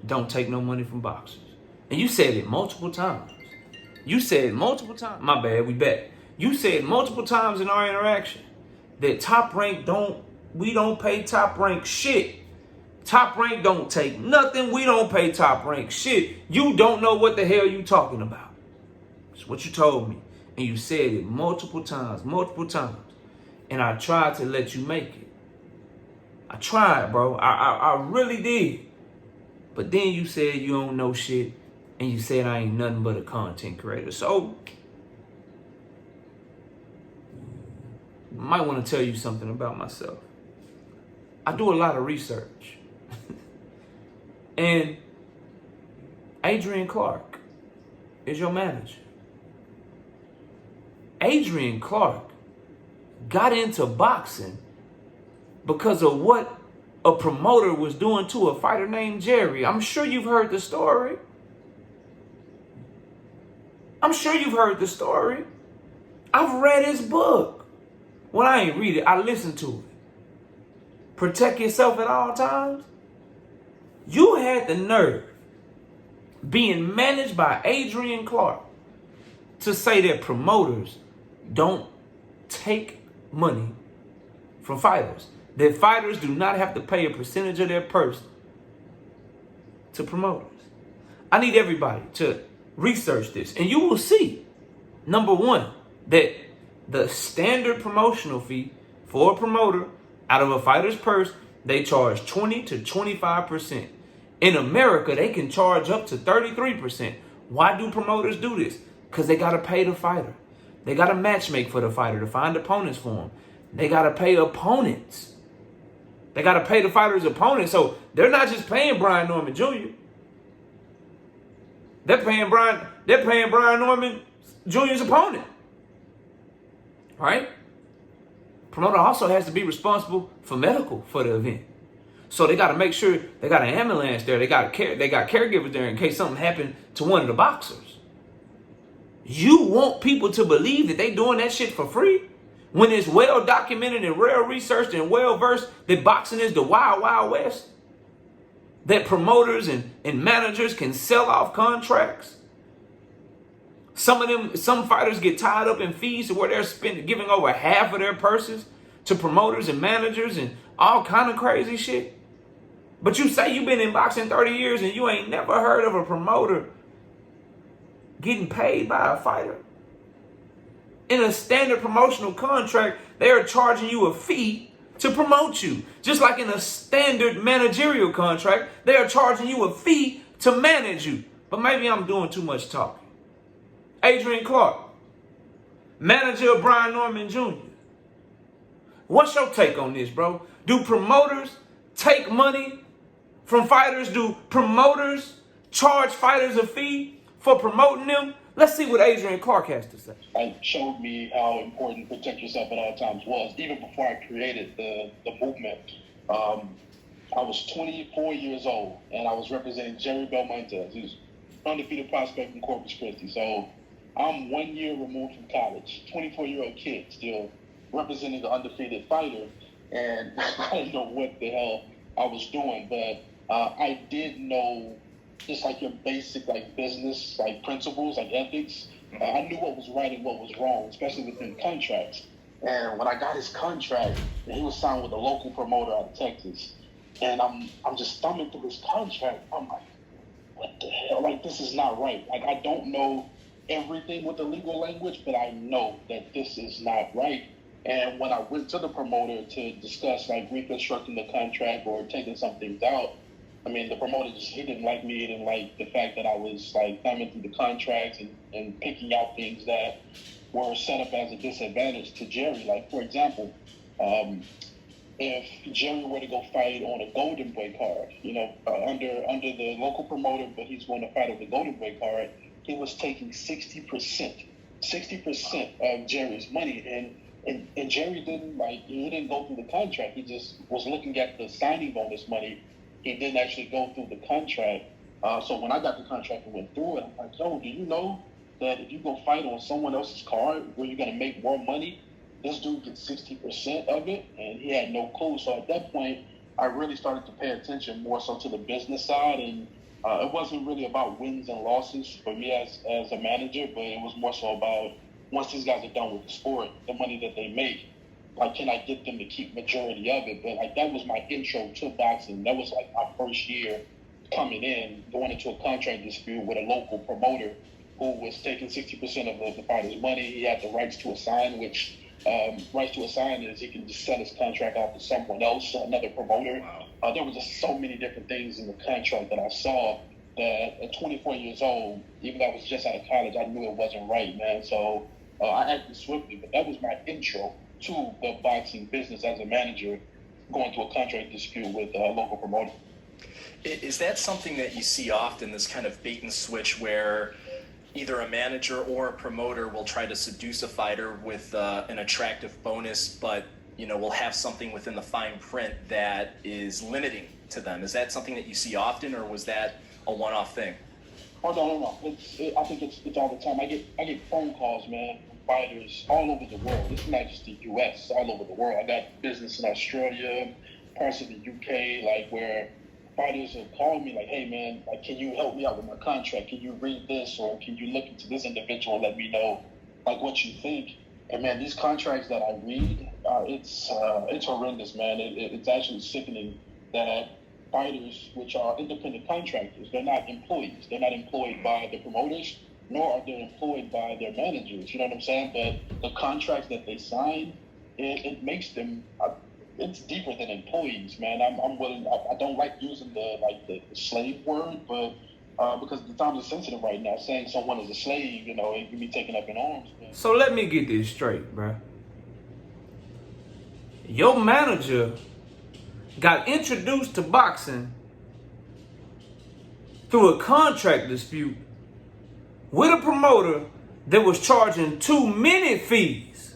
don't take no money from boxers. And you said it multiple times. My bad, we back. You said multiple times in our interaction that Top Rank we don't pay Top Rank shit Top Rank don't take nothing. We don't pay Top Rank shit. You don't know what the hell you talking about. That's what you told me. And you said it multiple times. And I tried to let you make it. I tried, bro. I really did. But then you said you don't know shit. And you said I ain't nothing but a content creator. So, I might want to tell you something about myself. I do a lot of research. And Adrian Clark is your manager. Adrian Clark got into boxing because of what a promoter was doing to a fighter named Jerry. I'm sure you've heard the story. I've read his book. Well, I ain't read it. I listened to it. Protect yourself at all times. You had the nerve, being managed by Adrian Clark, to say that promoters don't take money from fighters. That fighters do not have to pay a percentage of their purse to promoters. I need everybody to research this, and you will see, number one, that the standard promotional fee for a promoter out of a fighter's purse, they charge 20 to 25%. In America, they can charge up to 33%. Why do promoters do this? Because they got to pay the fighter. They got to matchmake for the fighter to find opponents for him. They got to pay opponents. They got to pay the fighter's opponents. So they're not just paying Brian Norman Jr. They're paying Brian Norman Jr.'s opponent. Right? Promoter also has to be responsible for medical for the event. So they got to make sure they got an ambulance there. They got caregivers there in case something happened to one of the boxers. You want people to believe that they doing that shit for free when it's well documented and well researched and well versed that boxing is the wild, wild west? That promoters and managers can sell off contracts. Some fighters get tied up in fees to where they're giving over half of their purses to promoters and managers and all kind of crazy shit. But you say you've been in boxing 30 years and you ain't never heard of a promoter getting paid by a fighter. In a standard promotional contract, they are charging you a fee to promote you. Just like in a standard managerial contract, they are charging you a fee to manage you. But maybe I'm doing too much talking. Adrian Clark, manager of Brian Norman Jr. What's your take on this, bro? Do promoters take money from fighters? Do promoters charge fighters a fee for promoting them? Let's see what Adrian Clark has to say. It showed me how important protect yourself at all times was. Even before I created the movement, I was 24 years old, and I was representing Jerry Belmonte, who's undefeated prospect from Corpus Christi. So I'm 1 year removed from college, 24-year-old kid still representing the undefeated fighter, and I didn't know what the hell I was doing, but I did know just like your basic like business like principles, like ethics. I knew what was right and what was wrong, especially within contracts. And when I got his contract, he was signed with a local promoter out of Texas, and I'm just thumbing through his contract. I'm like, what the hell? Like, this is not right. Like, I don't know everything with the legal language, but I know that this is not right. And when I went to the promoter to discuss like reconstructing the contract or taking some things out, I mean, the promoter he didn't like me. He didn't like the fact that I was like thumbing through the contracts and picking out things that were set up as a disadvantage to Jerry. Like, for example, if Jerry were to go fight on a Golden Boy card, under the local promoter, but he's going to fight on the Golden Boy card, he was taking 60% of Jerry's money. And Jerry didn't go through the contract. He just was looking at the signing bonus money. He didn't actually go through the contract. So when I got the contract and went through it, I'm like, yo, do you know that if you go fight on someone else's card where you're going to make more money, this dude gets 60% of it? And he had no clue. So at that point, I really started to pay attention more so to the business side. And it wasn't really about wins and losses for me as a manager, but it was more so about once these guys are done with the sport, the money that they make. like, can I get them to keep majority of it? But like, that was my intro to boxing. That was like my first year coming in, going into a contract dispute with a local promoter who was taking 60% of the fighter's money. He had the rights to assign, which rights to assign is he can just sell his contract off to someone else, another promoter. Wow. There was just so many different things in the contract that I saw that at 24 years old, even though I was just out of college, I knew it wasn't right, man. So I acted swiftly, but that was my intro to the boxing business as a manager, going through a contract dispute with a local promoter. Is that something that you see often, this kind of bait and switch where either a manager or a promoter will try to seduce a fighter with an attractive bonus, but will have something within the fine print that is limiting to them? Is that something that you see often, or was that a one-off thing? Oh, no. I think it's all the time. I get phone calls, man, from fighters all over the world. It's not just the U.S., it's all over the world. I got business in Australia, parts of the U.K., like where fighters have called me like, hey, man, like, can you help me out with my contract? Can you read this, or can you look into this individual and let me know like what you think? And man, these contracts that I read, it's horrendous, man. It's actually sickening that fighters, which are independent contractors, they're not employees. They're not employed by the promoters, nor are they employed by their managers. You know what I'm saying? But the contracts that they sign, it makes them. It's deeper than employees, man. I'm willing. I don't like using the slave word, but because the times are sensitive right now, saying someone is a slave, it can be taken up in arms. Man. So let me get this straight, bro. Your manager got introduced to boxing through a contract dispute with a promoter that was charging too many fees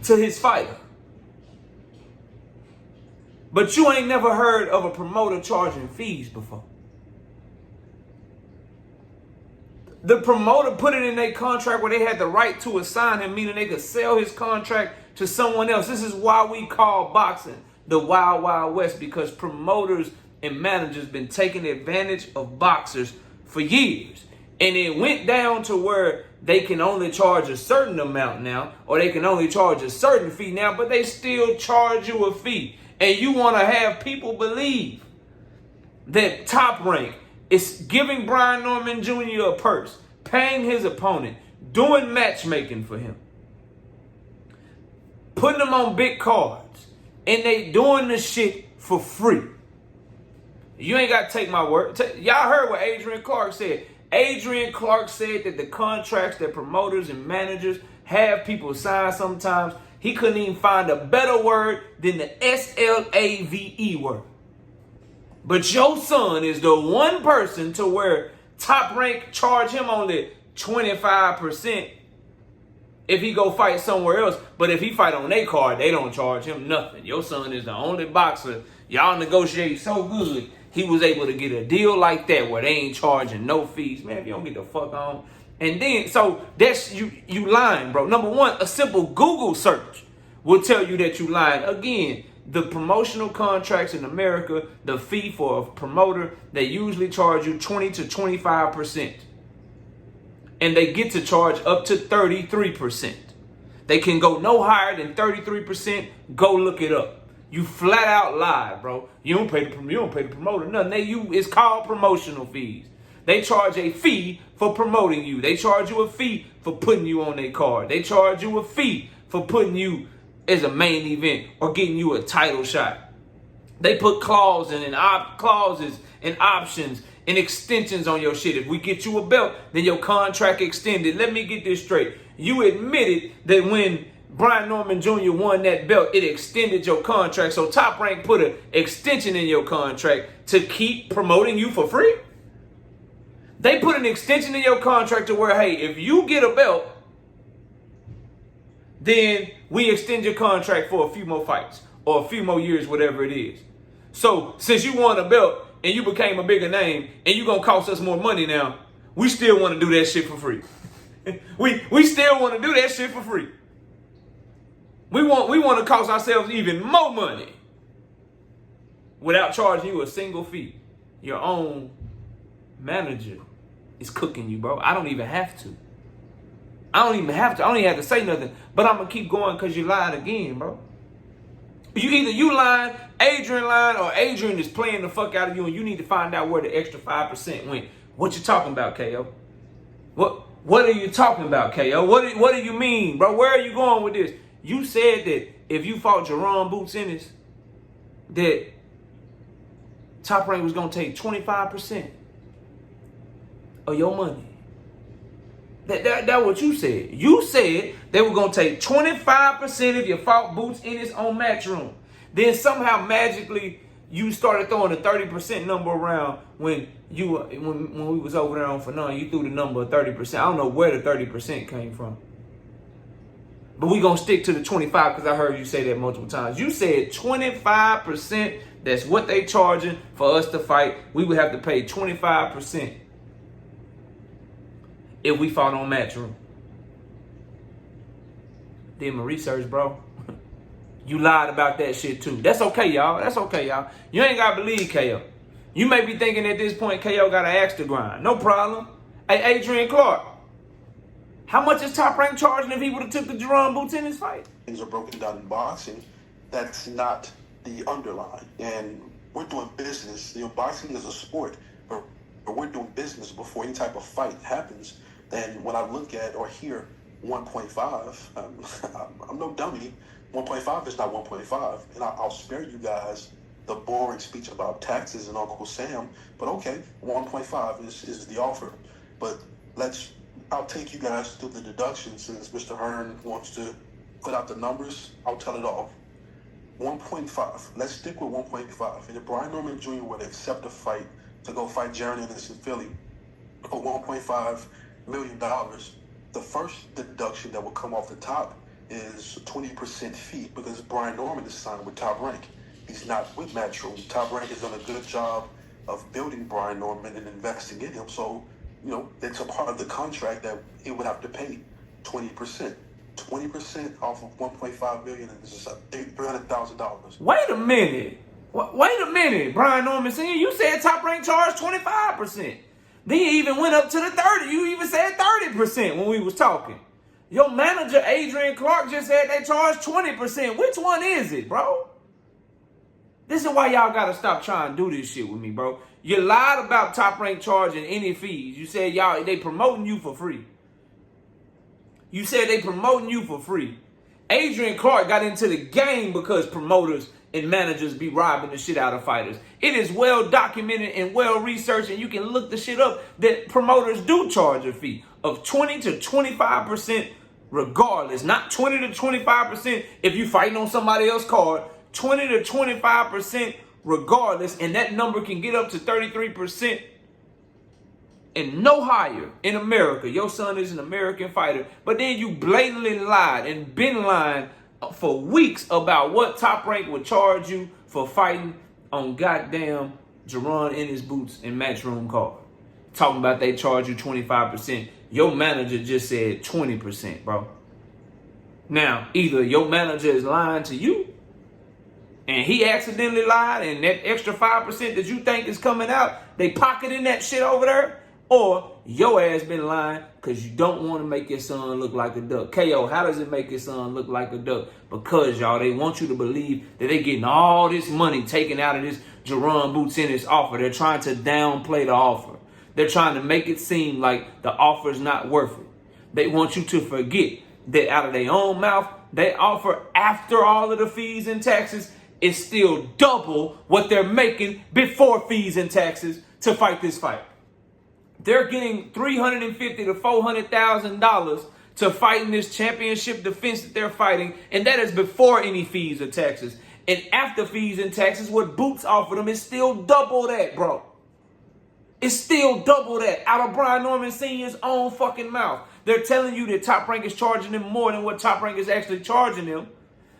to his fighter. But you ain't never heard of a promoter charging fees before. The promoter put it in their contract where they had the right to assign him, meaning they could sell his contract to someone else. This is why we call boxing the Wild Wild West, because promoters and managers been taking advantage of boxers for years. And it went down to where they can only charge a certain amount now, or they can only charge a certain fee now, but they still charge you a fee. And you want to have people believe that Top Rank is giving Brian Norman Jr. a purse, paying his opponent, doing matchmaking for him, putting them on big cards, and they doing this shit for free. You ain't got to take my word. Y'all heard what Adrian Clark said. Adrian Clark said that the contracts that promoters and managers have people sign sometimes, he couldn't even find a better word than the SLAVE word. But your son is the one person to where Top Rank charge him only 25% if he go fight somewhere else. But if he fight on their card, they don't charge him nothing. Your son is the only boxer. Y'all negotiate so good, he was able to get a deal like that where they ain't charging no fees. Man, if you don't get the fuck on. And then, so that's you lying, bro. Number one, a simple Google search will tell you that you lying. Again, the promotional contracts in America, the fee for a promoter, they usually charge you 20 to 25%. And they get to charge up to 33%. They can go no higher than 33%. Go look it up. You flat out lie, bro. You don't pay the promoter nothing. It's called promotional fees. They charge a fee for promoting you. They charge you a fee for putting you on their card. They charge you a fee for putting you as a main event or getting you a title shot. They put clauses and options and extensions on your shit. If we get you a belt, then your contract extended. Let me get this straight. You admitted that when Brian Norman Jr. won that belt, it extended your contract. So Top Rank put an extension in your contract to keep promoting you for free? They put an extension in your contract to where, hey, if you get a belt, then we extend your contract for a few more fights or a few more years, whatever it is. So since you won a belt and you became a bigger name and you're going to cost us more money now, we still want to do that shit for free. we still want to do that shit for free. We want to cost ourselves even more money without charging you a single fee. Your own manager is cooking you, bro. I don't even have to. I don't even have to say nothing. But I'm going to keep going because you lied again, bro. Either you lying, Adrian lying, or Adrian is playing the fuck out of you, and you need to find out where the extra 5% went. What you talking about, KO? What are you talking about, KO? What do you mean, bro? Where are you going with this? You said that if you fought Jaron Boots Ennis, that Top Rank was going to take 25% of your money. That's what you said. You said they were going to take 25% if you fought Boots Ennis on Matchroom. Then somehow magically you started throwing the 30% number around when we was over there on Finalizing. You threw the number of 30%. I don't know where the 30% came from. But we going to stick to the 25 because I heard you say that multiple times. You said 25%. That's what they charging for us to fight. We would have to pay 25%. If we fought on Matchroom. Did my research, bro. You lied about that shit too. That's okay, y'all. That's okay, y'all. You ain't got to believe KO. You may be thinking at this point KO got an axe to grind. No problem. Hey, Adrian Clark. How much is Top Rank charging if he would have took the Jaron Boots in his fight? Things are broken down in boxing. That's not the underline. And we're doing business. You know, boxing is a sport. But we're doing business before any type of fight happens. And when I look at or hear 1.5, I'm no dummy. 1.5 is not 1.5. And I'll spare you guys the boring speech about taxes and Uncle Sam. But okay, 1.5 is the offer. But I'll take you guys through the deductions since Mr. Hearn wants to put out the numbers. I'll tell it all. 1.5. Let's stick with 1.5. And if Brian Norman Jr. would accept a fight to go fight Jaron Ennis in Philly for $1.5 million, the first deduction that will come off the top is 20% fee because Brian Norman is signed with Top Rank. He's not with Matchroom. Top Rank has done a good job of building Brian Norman and investing in him. So, you know, it's a part of the contract that he would have to pay 20%. 20% off of $1.5 million is $300,000. Wait a minute. Wait a minute, Brian Norman Sr. You said Top Rank charged 25%. Then you even went up to the 30. You even said 30% when we was talking. Your manager, Adrian Clark, just said they charged 20%. Which one is it, bro? This is why y'all got to stop trying to do this shit with me, bro. You lied about Top Rank charging any fees. You said they promoting you for free. You said they promoting you for free. Adrian Clark got into the game because promoters and managers be robbing the shit out of fighters. It is well documented and well researched, and you can look the shit up, that promoters do charge a fee of 20 to 25% regardless. Not 20 to 25% if you fighting on somebody else's card. 20 to 25% regardless, and that number can get up to 33% and no higher in America. Your son is an American fighter, but then you blatantly lied and been lying for weeks about what Top Rank would charge you for fighting on goddamn Jaron Ennis Boots and Matchroom card. Talking about they charge you 25%. Your manager just said 20%, bro. Now, either your manager is lying to you and he accidentally lied and that extra 5% that you think is coming out, they pocketing that shit over there, or your ass been lying because you don't want to make your son look like a duck. KO, how does it make your son look like a duck? Because, y'all, they want you to believe that they getting all this money taken out of this Jaron Boots Ennis offer. They're trying to downplay the offer. They're trying to make it seem like the offer is not worth it. They want you to forget that out of their own mouth, they offer after all of the fees and taxes is still double what they're making before fees and taxes to fight this fight. They're getting $350,000 to $400,000 to fight in this championship defense that they're fighting, and that is before any fees or taxes. And after fees and taxes, what Boots offered them is still double that, bro. It's still double that out of Brian Norman Sr.'s own fucking mouth. They're telling you that Top Rank is charging them more than what Top Rank is actually charging them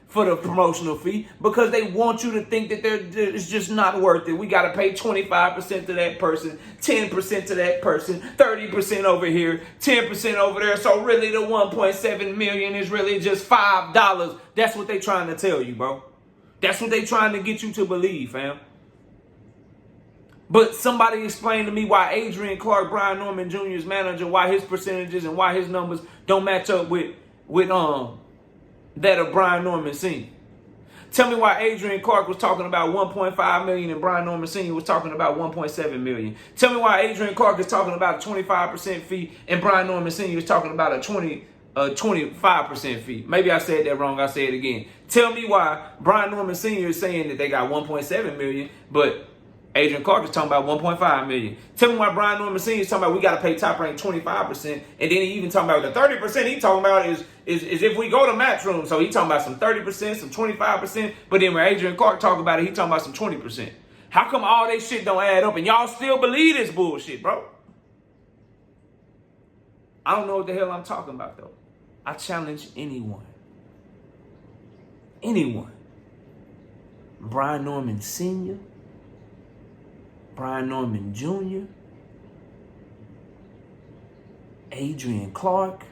for the promotional fee, because they want you to think that it's just not worth it. We got to pay 25% to that person, 10% to that person, 30% over here, 10% over there. So really the 1.7 million is really just $5. That's what they trying to tell you, bro. That's what they trying to get you to believe, fam. But somebody explain to me why Adrian Clark, Brian Norman Jr.'s manager, why his percentages and why his numbers don't match up with that of Brian Norman Sr. Tell me why Adrian Clark was talking about 1.5 million and Brian Norman Sr. was talking about 1.7 million. Tell me why Adrian Clark is talking about a 25% fee and Brian Norman Sr. is talking about a 25% fee. Maybe I said that wrong. I'll say it again. Tell me why Brian Norman Sr. is saying that they got 1.7 million, but Adrian Clark is talking about 1.5 million. Tell me why Brian Norman Sr. is talking about we got to pay Top Rank 25%, and then he even talking about the 30% he talking about is if we go to Matchroom. So he talking about some 30%, some 25%, but then when Adrian Clark talk about it, he talking about some 20%. How come all that shit don't add up and y'all still believe this bullshit, bro? I don't know what the hell I'm talking about, though. I challenge anyone. Anyone. Brian Norman Sr., Brian Norman Jr., Adrian Clark,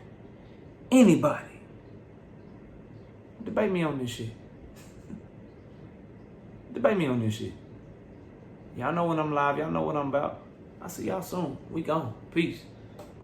anybody. Debate me on this shit. Debate me on this shit. Y'all know when I'm live. Y'all know what I'm about. I'll see y'all soon. We gone. Peace.